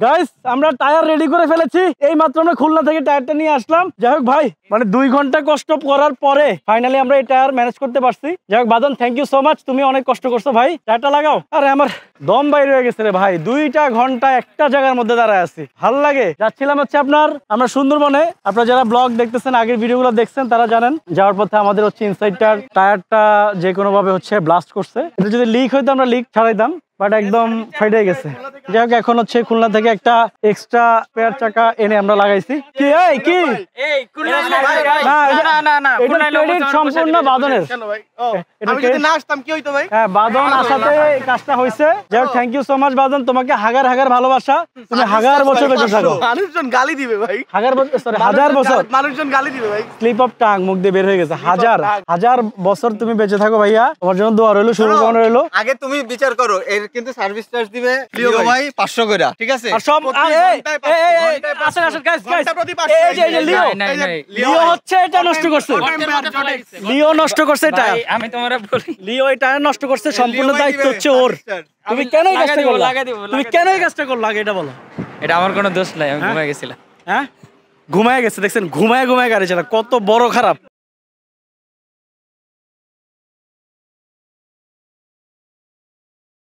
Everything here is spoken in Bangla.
গাইস আমরা টায়ার রেডি করে ফেলেছি, এই মাত্র আমরা খুলনা থেকে টায়ারটা নিয়ে আসলাম। যাই হোক ভাই, মানে 2 ঘন্টা কষ্ট করার পরে ফাইনালি আমরা এই টায়ার ম্যানেজ করতে পারছি। যাই হোক বাদন, থ্যাংক ইউ সো মাচ, তুমি অনেক কষ্ট করছো ভাই। টায়ারটা লাগাও। আরে আমার দম বাইরে হয়ে গেছে রে ভাই, 2টা ঘন্টা একটা জায়গার মধ্যে দাঁড়ায় আছি, ভাল লাগে। যাচ্ছিলাম হচ্ছে আমরা সুন্দরবনে। আপনারা যারা ব্লগ দেখতেছেন, আগের ভিডিওগুলো দেখছেন, তারা জানেন যাওয়ার পথে আমাদের হচ্ছে ইনসাইডটার টায়ারটা যে কোনো ভাবে হচ্ছে ব্লাস্ট করছে। এটা যদি লিক হইতো আমরা লিক ছাড়াইতাম, বাট একদম ফাইটে গেছে। যাই হোক এখন হচ্ছে খুলনা থেকে একটা এক্সট্রা স্পেয়ার চাকা এনে আমরা লাগাইছি। কি এই কি সম্পূর্ণ বাদনের, বাদন আসাতে কাজটা হয়েছে। যাই হোক থ্যাংক ইউ সো মাচ বাদন, তোমাকে হাগার হাগার ভালোবাসা। তুমি হাগার বছর বেঁচে থাকো। মানুষজন গালি দিবে ভাই, হাজার বছর মানুষজন গালি দিবে ভাই। স্লিপ অফ টাং মুখ দিয়ে বের হয়ে গেছে। হাজার বছর তুমি বেঁচে থাকো ভাইয়া, তোমার জন্য দোয়া রইলো, শুভকামনা রইলো। আগে তুমি বিচার করো, এর কিন্তু সার্ভিস চার্জ দিবে লিও ভাই 500 করে, ঠিক আছে? আর সব লিও হচ্ছে এটা নষ্ট করছে, লিও নষ্ট করছে এটা। আমি তোমারে বলি, লিও এটা নষ্ট করছে, সম্পূর্ণ দায়িত্ব হচ্ছে ওর। তুমি কেন এই কাজটা করলা? তুমি কেন এই কাজটা করলা আগে এটা বলো। এটা আমার কোনো দোষ নাই, আমি ঘুমায় গেছিলাম। হ্যাঁ ঘুমায় গেছে, দেখছেন ঘুমায় গাড়ি চালা, কত বড় খারাপ।